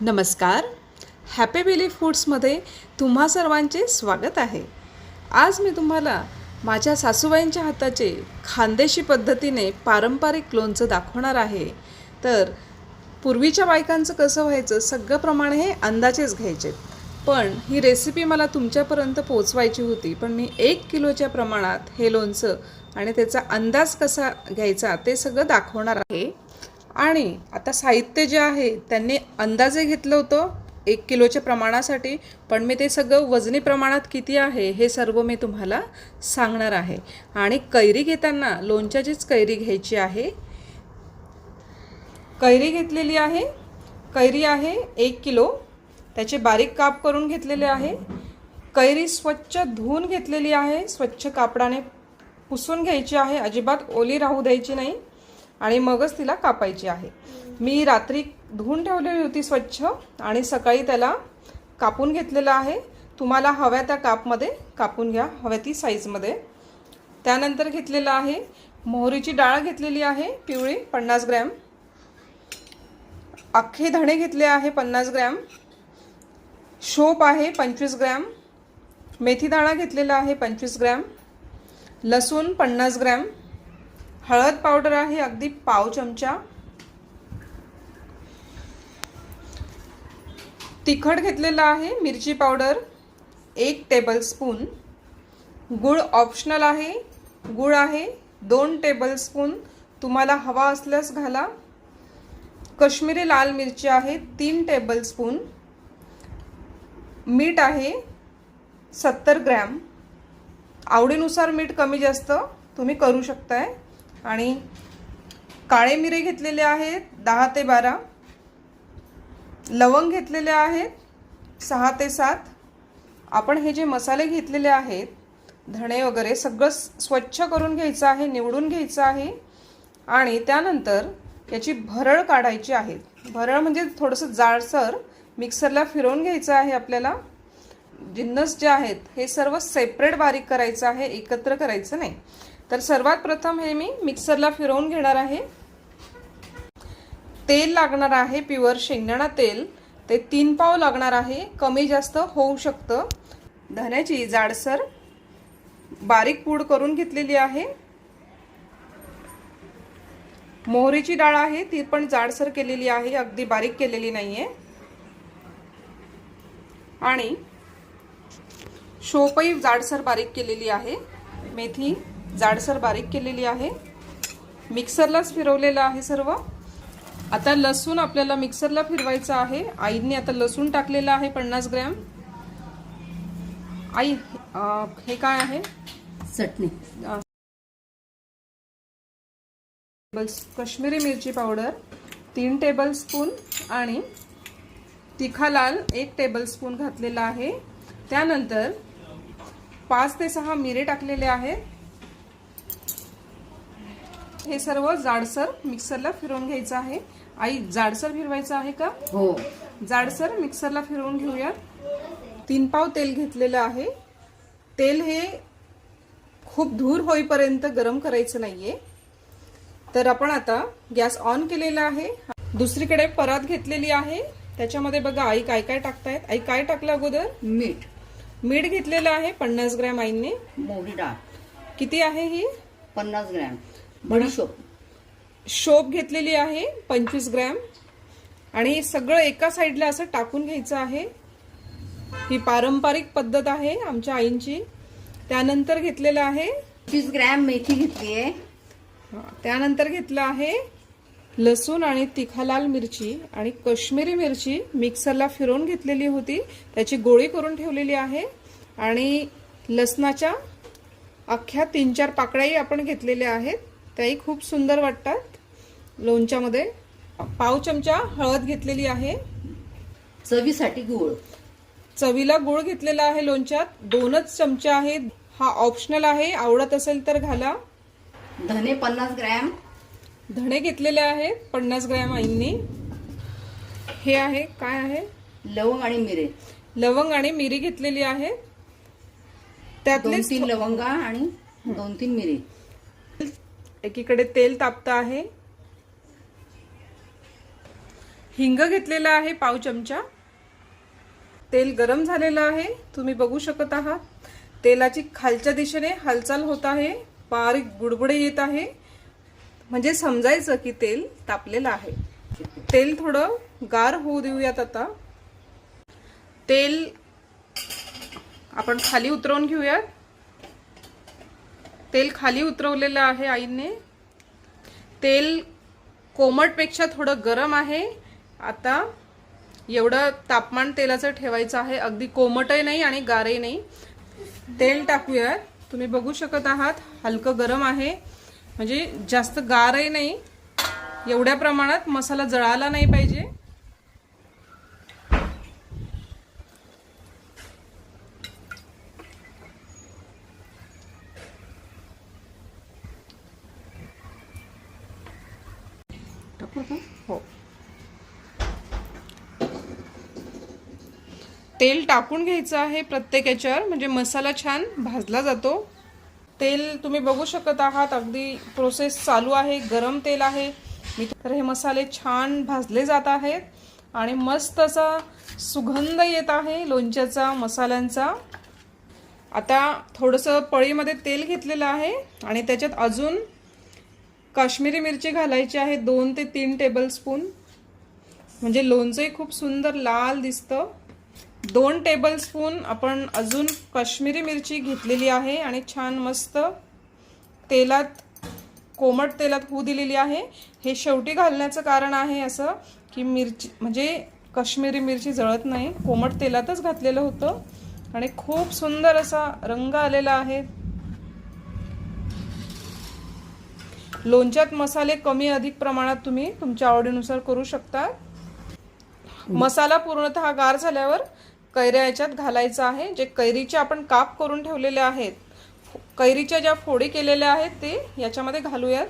नमस्कार. Happy Bailey फूड्समध्ये तुम्हा सर्वांचे स्वागत आहे. आज मी तुम्हाला माझ्या सासूबाईंच्या हाताचे खानदेशी पद्धतीने पारंपरिक लोणचं दाखवणार आहे. तर पूर्वीच्या बायकांचं कसं व्हायचं, सगळं प्रमाण हे अंदाजेच घ्यायचे, पण ही रेसिपी मला तुमच्यापर्यंत पोचवायची होती. पण मी 1 किलोच्या प्रमाणात हे लोणचं आणि त्याचा अंदाज कसा घ्यायचा ते सगळं दाखवणार आहे. आणि आता साहित्य जे आहे त्यांनी अंदाजे घेतलं होतं 1 किलोच्या प्रमाणासाठी, पण मी ते सगळं वजनी प्रमाणात किती आहे हे सर्व मी तुम्हाला सांगणार आहे. आणि कैरी घेताना लोणच्याचीच कैरी घ्यायची आहे. कैरी घेतलेली आहे, कैरी आहे 1 किलो, त्याचे बारीक काप करून घेतलेले आहे. कैरी स्वच्छ धुवून घेतलेली आहे, स्वच्छ कापडाने पुसून घ्यायची आहे, अजिबात ओली राहू द्यायची नाही आणि मगच तिला कापायची आहे. मी रात्री धुवून ठेवलेली होती स्वच्छ आणि सकाळी त्याला कापून घेतलेलं आहे. तुम्हाला हव्या त्या कापमध्ये कापून घ्या, हव्या ती साईजमध्ये. त्यानंतर घेतलेलं आहे मोहरीची डाळ घेतलेली आहे पिवळी 50 ग्रॅम, अख्खे धणे घेतले आहे 50 ग्रॅम, शोप आहे 25 ग्रॅम, मेथीदाणा घेतलेला आहे 25 ग्रॅम, लसूण 50 ग्रॅम, हळद पावडर आहे अगदी पाव चमचा, तिखट घेतलेला आहे, मिरची पावडर 1 टेबलस्पून, गूळ ऑप्शनल आहे, गूळ आहे 2 टेबलस्पून, तुम्हाला हवा असल्यास घाला. काश्मीरी लाल मिरची आहे 3 टेबलस्पून, मीठ आहे 70 ग्रॅम, आवडीनुसार मीठ कमी जास्त तुम्ही करू शकताय. आणि काळे मिरे घेतलेले आहेत 10 ते 12, लवंग घेतलेले आहेत 6 ते 7. आपण हे जे मसाले घेतलेले आहेत, धणे वगैरे सगळं स्वच्छ करून घ्यायचं आहे, निवडून घ्यायचं आहे. आणि त्यानंतर याची भरळ काढायची आहे. भरळ म्हणजे थोडंसं जाडसर मिक्सरला फिरवून घ्यायचं आहे. आपल्याला जिन्नस जे आहेत हे सर्व सेपरेट बारीक करायचं आहे, एकत्र करायचं नाही. तर सर्वात प्रथम हे मी मिक्सरला फिरवून घेणार आहे. तेल लागणार आहे, प्युअर शेंगदाणा तेल, ते 3 पाव लागणार आहे, कमी जास्त होऊ शकतं. धण्याची जाडसर बारीक पूड करून घेतलेली आहे. मोहरीची डाळ आहे, ती पण जाडसर केलेली आहे, अगदी बारीक केलेली नाहीये. आणि शोपही जाडसर बारीक केलेली आहे, मेथी जाडसर बारीक केलेली आहे, मिक्सरलाच फिरवलेलं आहे सर्व. आता लसूण आपल्याला मिक्सरला फिरवायचं आहे. आईने आता लसूण टाकलेलं आहे 50 ग्रॅम. आई हे काय आहे? चटणी. काश्मीरी मिरची पावडर 3 टेबलस्पून आणि तिखा लाल 1 टेबलस्पून घातलेला आहे. त्यानंतर 5 ते 6 मिरे टाकलेले आहेत. हे सर्व जाडसर मिक्सरला फिरवून घ्यायचं आहे. आई जाडसर फिरवायचं आहे का? हो, जाडसर मिक्सरला फिरवून घेऊया. 3 पाव तेल घेतलेलं आहे. तेल हे खूप धूर होईपर्यंत गरम करायचं नाहीये. तर आपण आता गॅस ऑन केलेला आहे. दुसरीकडे परात घेतलेली आहे, त्याच्यामध्ये बघा आई काय काय टाकतायत. आई काय टाकलं अगोदर? मीठ घेतलेलं आहे 50 ग्रॅम आईने. मोहरी डाळ किती आहे ही? 50 ग्रॅम. बडीशोप शोप घेतलेली आहे 25 ग्रॅम. आणि हे सगळं एका साईडला असं टाकून घ्यायचं आहे. ही पारंपरिक पद्धत आहे आमच्या आईंची. त्यानंतर घेतलेलं आहे 25 ग्रॅम मेथी घेतली आहे. त्यानंतर घेतलं आहे लसूण आणि तिखा लाल मिरची आणि काश्मीरी मिरची मिक्सरला फिरवून घेतलेली होती, त्याची गोळी करून ठेवलेली आहे. आणि लसणाच्या अख्ख्या 3-4 पाकळ्याही आपण घेतलेल्या आहेत, त्याही खूप सुंदर वाटतात लोणच्यामध्ये. पाव चमचा हळद घेतलेली आहे. चवीसाठी गूळ, चवीला गूळ घेतलेला आहे लोणच्यात 2च चमचे आहेत. हा ऑप्शनल आहे, आवडत असेल तर घाला. धने 50 ग्रॅम. धणे घेतलेले आहेत 50 ग्रॅम आईंनी. हे आहे काय आहे? लवंग आणि मिरे. लवंग आणि मिरी घेतलेली आहे. त्यातले 2-3 लवंगा आणि 2-3 मिरे. एकीकडे तेल तापतं आहे. हिंग घेतलेला आहे पाव चमचा. तेल गरम झालेलं आहे, तुम्ही बघू शकत आहात. तेलाची खालच्या दिशेने हालचाल होत आहे, बारीक बुडबुडे येत आहे, म्हणजे समजायचं की तेल तापलेलं आहे. तेल थोडं गार होऊ देऊयात. आता तेल आपण खाली उतरवून घेऊयात. तेल खाली उतरवलेलं आहे आईने. तेल कोमटपेक्षा थोडं गरम आहे. आता एवढं तापमान तेलाचं ठेवायचं आहे, अगदी कोमटही नाही आणि गारही नाही. तेल टाकूयात. तुम्ही बघू शकत आहात हलकं गरम आहे, म्हणजे जास्त गारही नाही. एवढ्या प्रमाणात मसाला जळाला नाही पाहिजे. हो, तेल टाकून घ्यायचं आहे प्रत्येक याच्यावर, म्हणजे मसाला छान भाजला जातो. तेल तुम्ही बघू शकत आहात, अगदी प्रोसेस चालू आहे. गरम तेल आहे. तर हे मसाले छान भाजले जात आहेत आणि मस्त असा सुगंध येत आहे लोणच्याचा, मसाल्यांचा. आता थोडंसं पळीमध्ये तेल घेतलेलं आहे आणि त्याच्यात अजून काश्मीरी मिरची घालायची आहे, 2 ते 3 टेबलस्पून, म्हणजे लोणचंही खूप सुंदर लाल दिसतं. 2 टेबलस्पून आपण अजून काश्मीरी मिरची घेतलेली आहे आणि छान मस्त तेलात, कोमट तेलात होऊ दिलेली आहे. हे शेवटी घालण्याचं कारण आहे असं की मिरची, म्हणजे काश्मीरी मिरची जळत नाही. कोमट तेलातच घातलेलं होतं आणि खूप सुंदर असा रंग आलेला आहे. लोणच्यात मसाले कमी अधिक प्रमाणात तुम्ही तुमच्या आवडीनुसार करू शकता. मसाला पूर्णतः गार झाल्यावर कैऱ्या याच्यात घालायचा आहे. जे कैरीचे आपण काप करून ठेवलेले आहेत, कैरीच्या ज्या फोडी केलेल्या आहेत ते याच्यामध्ये घालूयात.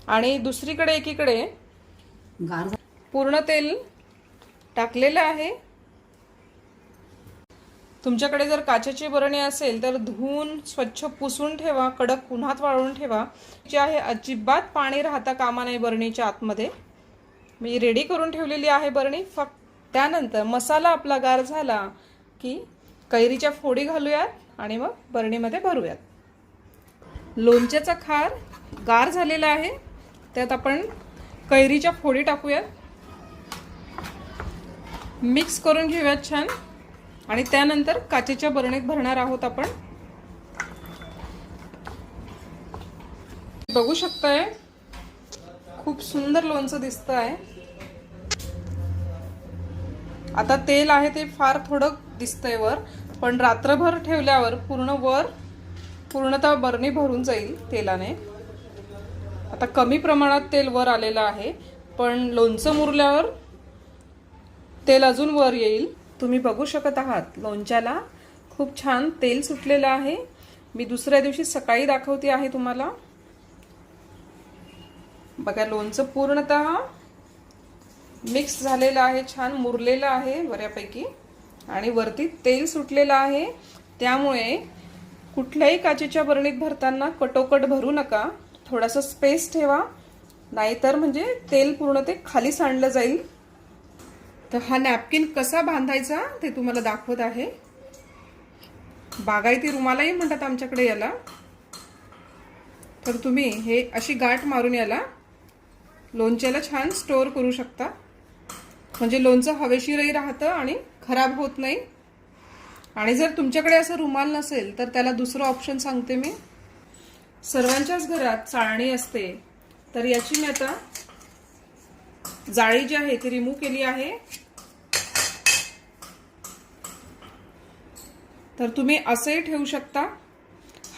आणि दुसरीकडे एकीकडे पूर्ण तेल टाकलेलं आहे. तुमच्याकडे जर काचेची बरणी असेल तर धुवून स्वच्छ पुसून ठेवा, कडक उन्हात वाळवून ठेवा. जे आहे अजिबात पाणी राहता कामा नये बरणीच्या आतमध्ये. मी रेडी करून ठेवलेली आहे बरणी. फक्त त्यानंतर मसाला आपला गार झाला की कैरीच्या फोडी घालूयात आणि मग बरणीमध्ये भरूयात. लोणच्याचा खार गार झालेला आहे, त्यात आपण कैरीच्या फोडी टाकूयात, मिक्स करून घेऊयात छान. आणि त्यानंतर काचेच्या बरणीत भरणार आहोत आपण. बघू शकताय खूप सुंदर लोणचं दिसतं आहे. आता तेल आहे ते फार थोडं दिसतंय वर, पण रात्रभर ठेवल्यावर पूर्णतः बरणी भरून जाईल तेलाने. आता कमी प्रमाणात तेल वर आलेलं आहे, पण लोणचं मुरल्यावर तेल अजून वर येईल. तुम्ही बघू शकत आहात लोणच्याला खूप छान तेल सुटलेलं आहे. मी दुसऱ्या दिवशी सकाळी दाखवते आहे तुम्हाला. बघा, लोणचं पूर्णतः मिक्स झालेलं आहे, छान मुरलेलं आहे बऱ्यापैकी आणि वरती तेल सुटलेलं आहे. त्यामुळे कुठल्याही काचेच्या बरणीत भरताना कटोकट भरू नका, थोडासा स्पेस ठेवा, नाहीतर म्हणजे तेल पूर्ण ते खाली सांडलं जाईल. तर हा नॅपकिन कसा बांधायचा ते तुम्हाला दाखवत आहे. बागायती रुमालाही म्हणतात आमच्याकडे याला. तर तुम्ही हे अशी गाठ मारून याला लोणच्याला छान स्टोअर करू शकता, म्हणजे लोणचं हवेशीरही राहतं आणि खराब होत नाही. आणि जर तुमच्याकडे असं रुमाल नसेल तर त्याला दुसरं ऑप्शन सांगते मी. सर्वांच्याच घरात चाळणी असते, तर याची मी आता जाळी जी आहे ती रिमूव्ह केली आहे. तर तुम्ही असंही ठेवू शकता,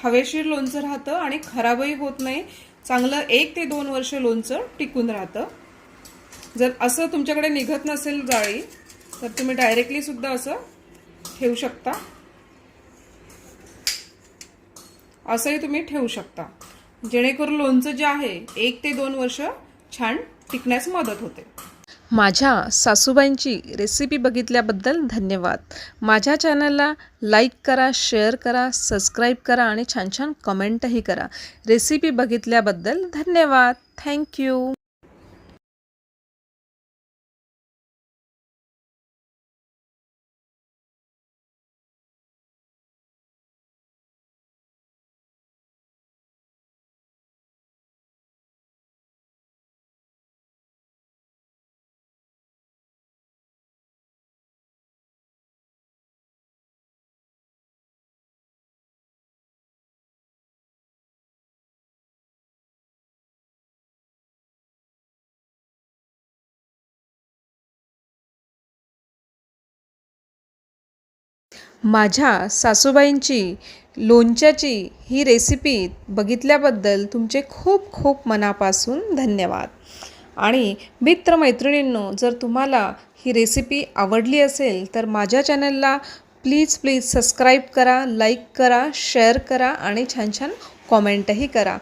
हवेशीर लोणचं राहतं आणि खराबही होत नाही. चांगलं 1 ते 2 वर्ष लोणचं टिकून राहतं. जर असं तुमच्याकडे निघत नसेल जाळी, तर तुम्ही डायरेक्टली सुद्धा असं ठेवू शकता. असंही तुम्ही ठेवू शकता, जेणेकरून लोणचं जे आहे 1 ते 2 वर्ष छान टिकण्यास मदत होते. माझ्या सासूबाईंची रेसिपी बघितल्याबद्दल धन्यवाद. माझ्या चॅनलला लाईक करा, शेअर करा, सबस्क्राईब करा आणि छान छान कमेंटही करा. रेसिपी बघितल्याबद्दल धन्यवाद. थँक्यू. माझ्या सासूबाईंची लोणच्याची ही रेसिपी बघितल्याबद्दल तुमचे खूप खूप मनापासून धन्यवाद. आणि मित्रमैत्रिणींनो, जर तुम्हाला ही रेसिपी आवडली असेल तर माझ्या चॅनलला प्लीज सबस्क्राईब करा, लाईक करा, शेअर करा आणि छान छान कॉमेंटही करा.